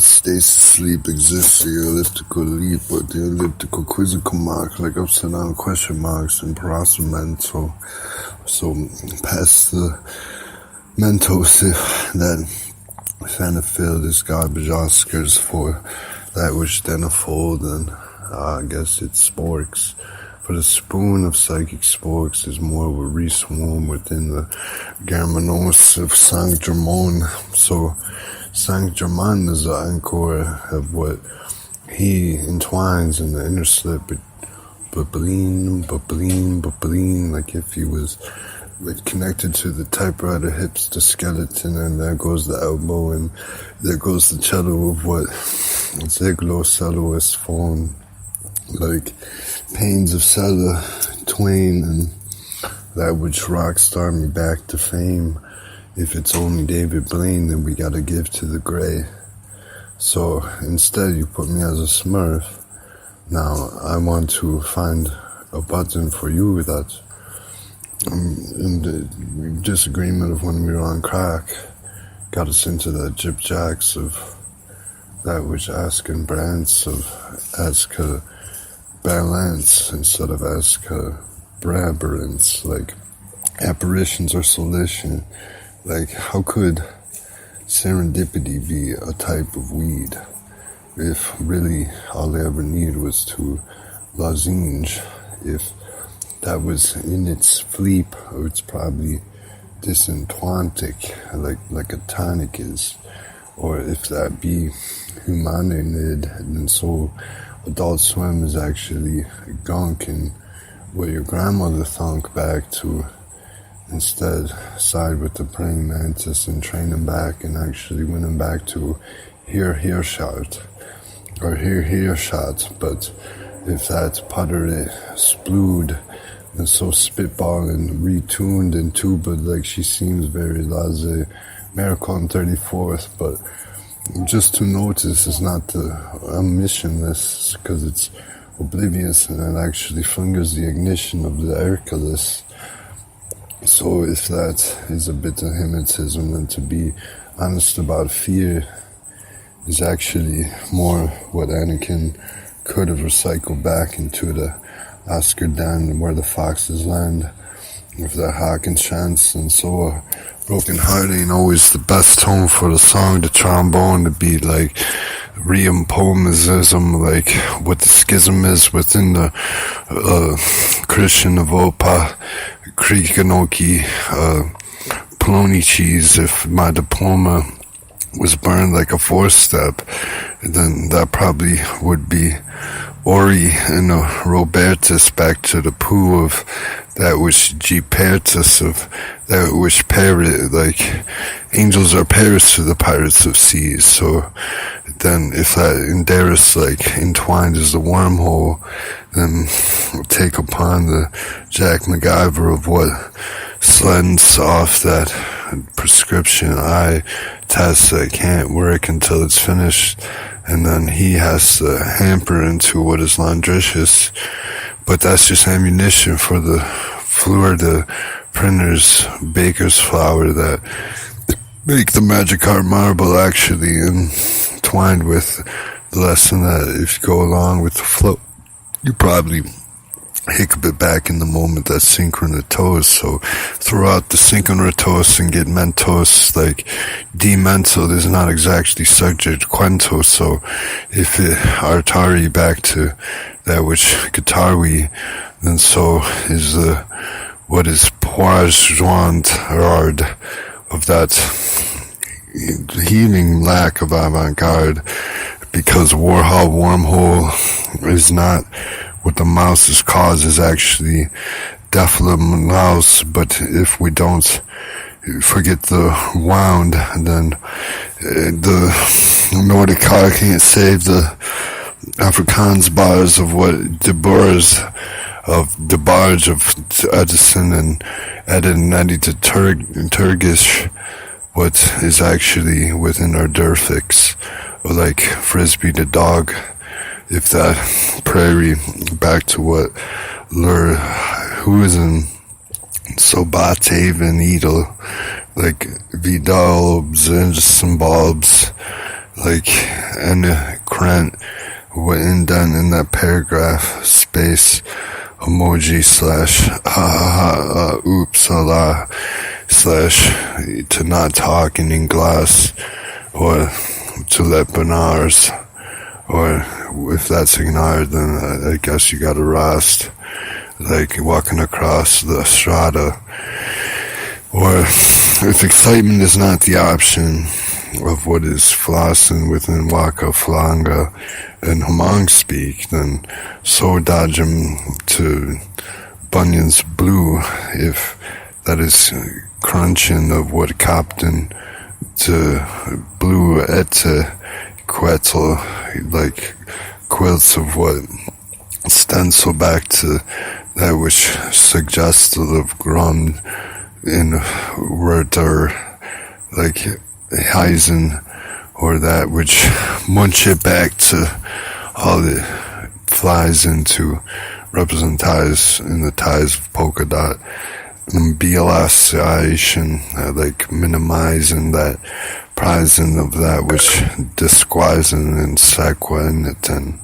stasis sleep exists, the elliptical leap, but the elliptical quizzical mark, like upside down question marks and parasamento. So past the mentos, if that Fanafil is garbage Oscars for that which then unfold, and I guess it's sporks. For the spoon of psychic sporks is more of a reswarm within the Germanos of Saint Germain. So Saint Germain is the anchor of what he entwines in the inner slip, bubbling, like if he was connected to the typewriter hips, the skeleton, and there goes the elbow, and there goes the cello of what Ziegler soloist phone, like pains of Sella Twain, and that which rock star me back to fame. If it's only David Blaine, then we gotta give to the gray. So instead you put me as a smurf. Now I want to find a button for you that in the disagreement of when we were on crack got us into that jip jacks of that which asking brands of Aska balance instead of Aska braberance, like apparitions or solution. Like, how could serendipity be a type of weed if really all they ever needed was to lozenge? If that was in its fleep, or it's probably disyntwantic, like a tonic is, or if that be humanid, and so Adult Swim is actually gunk, and what your grandmother thunk back to. Instead, side with the praying mantis and train him back and actually win him back to here shot, or here shot. But if that putter splued and so spitball and retuned and tuba, like she seems very laissez, miracle on 34th, but just to notice is not I'm missionless, because it's oblivious and it actually fingers the ignition of the Hercules. So if that is a bit of hypnotism, then to be honest about fear is actually more what Anakin could have recycled back into the Oscar Den where the foxes land with the Hawkins chants. And so a broken heart ain't always the best tone for the song, the trombone to be like reimpomism, like what the schism is within the Christian of Opa, Krikanoki, Poloni cheese. If my diploma was burned like a 4-step, then that probably would be Ori and Robertus back to the poo of that which Gipertus of that which parrot, like angels are pairs to the pirates of seas. So then if that Inderis like entwined as the wormhole, then we'll take upon the Jack MacGyver of what slends off that prescription eye test that can't work until it's finished, and then he has to hamper into what is Landricious. But that's just ammunition for the Florida printers, baker's flour that make the magic art marble actually entwined with the lesson that if you go along with the flow, you probably hiccup it back in the moment that's synchronotose. So throughout the synchronotose and get mentos, like D-mental is not exactly subject quento. So if it artari back to that which guitar-we, then so is the what is poisson rard of that healing lack of avant-garde, because Warhol wormhole is not what the mouse's cause is actually Deflam mouse, but if we don't forget the wound, then the Nordic car can't save the Afrikaans bars of what the bars of the barge of Edison and Eden Eddie to Turkish, what is actually within our Durfix, or like Frisbee the dog. If that prairie, back to what Lur, who is in Sobathaven Edel, like Vidal, and just some bulbs, like crant with indent in that paragraph, space, emoji, slash, ha ha ha, oops, Allah, slash, to not talk in English, or to let Benars, or if that's ignored, then I guess you gotta rest, like walking across the strata. Or if excitement is not the option of what is flossing within Waka Flanga and Hmong speak, then so dodge him to Bunyan's blue, if that is crunching of what Captain to blue ete quetzal, like quilts of what stencil back to that which suggested of grum in Werther, like Heisen, or that which munch it back to all it flies into, representize in the ties of polka dot, and BLSization, like minimizing that prizing of that which disquising and sequin it and